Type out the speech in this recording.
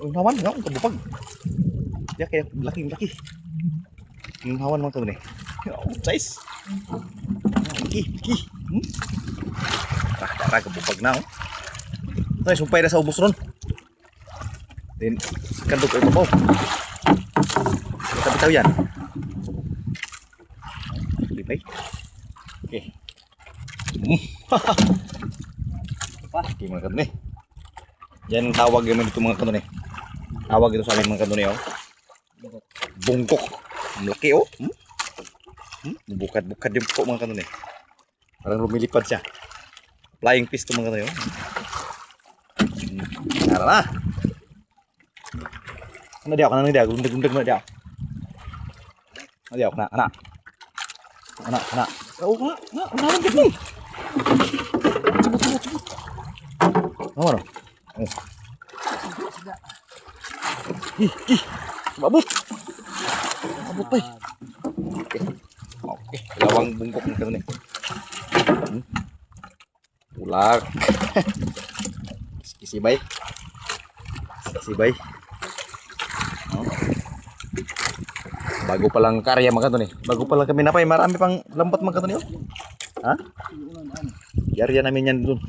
Hawan, nga, kabupag. Ya, kaya laki. Yung hawan mga kanuni. Oh, size. Laki. Tara, kabupag na, oh. Ay, sumpay na sa ubos ron. Then, kandog ay papaw. Bitaw yan. Lipay. Okay. Okay mga kanuni. Yan ang tawag naman dito mga kanuni. Tawag ito sa amin mga kanuni, oh. Bungkok. Malaki, oh. Bukad yung po mga kanuni. Parang lumilipad siya. Flying fish ito mga kanuni, oh. Tara na. Ano diaw? Gundag mo na diaw. Ano diaw? Anak. Oh, na. Gundag mo. Cebut. Ano? Oh. Ih. Mabut pa. Okay. Lawang bungkok ng kanuni. Ulak. Sibay. Oh. Bago pa lang karya mga kanuni. Bago pa lang kami napay. Marami pang lambat mga kanuni. Oh. Ha? Yarya namin yan dun.